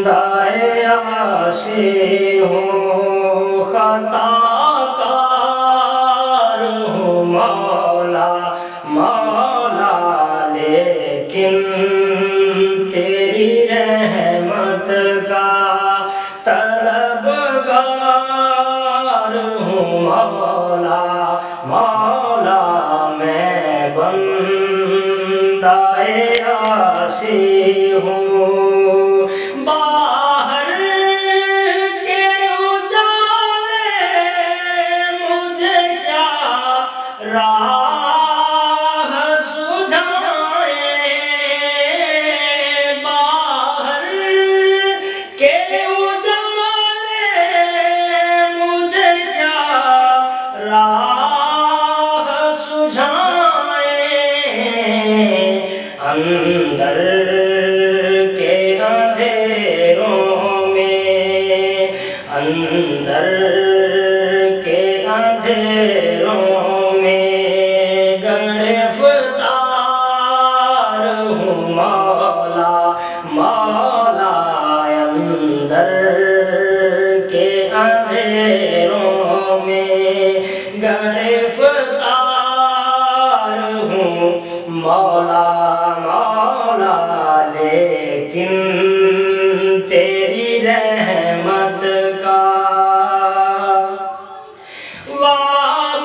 بندہ عاصی ہوں، خطا کار ہوں مولا مولا، لیکن تیری رحمت کا طلبگار ہوں مولا مولا، میں بندہ عاصی ہوں۔ باہر کے اجالے مجھے کیا راہ سجھائیں، باہر کے اجالے مجھے کیا راہ سجھائیں، اندر کے اندھیروں میں، اندر کے اندھیروں میں گرفتار ہوں مولا مولا، اندر کے اندھیروں میں گرفتار ہوں مولا مولا، لیکن تیری رحمت کا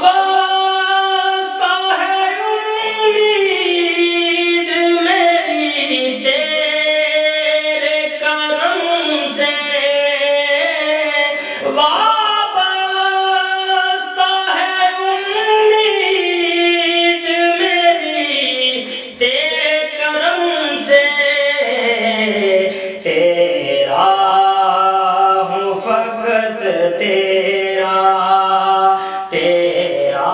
وابستہ ہے امید میری تیرے کرم سے، وابستہ ہے امید میری تیرے کرم سے، تیرا ہوں فقط تیرا، تیرا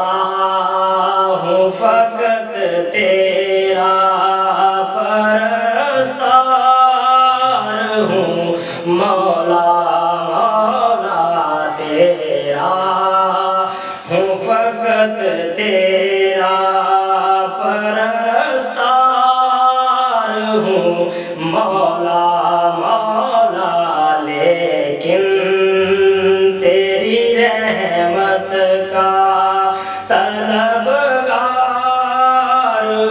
ہوں فقط تیرا پرستار ہوں مولا مولا، تیرا ہوں فقط تیرا پرستار ہوں مولا مولا، لیکن تیری رحمت کا طلبگار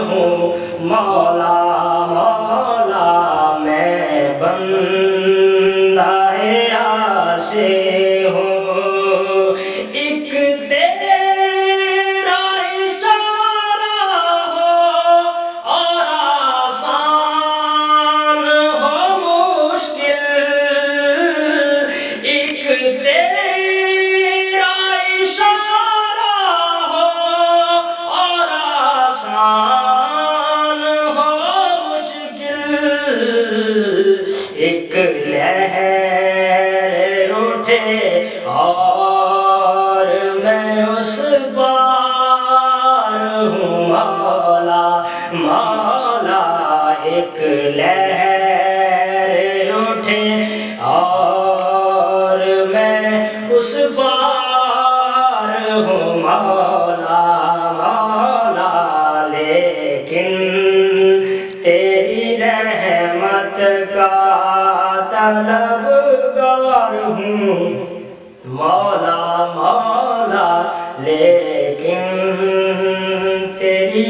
ہوں مولا مولا، میں بندہ عاصی ہوں، ایک تیرا اشارہ ہو اور آسان ہو مشکل، ایک تیرا اشارہ ہو اور آسان ہو مشکل، ایک لہر اٹھے اور میں اس پار ہوں مولا مولا، ایک لہر اٹھے اور میں اس پار ہوں مولا مولا، لیکن تیری رحمت کا طلبگار ہوں مولا مولا، لیکن تیری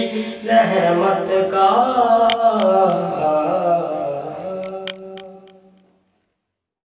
رحمت کا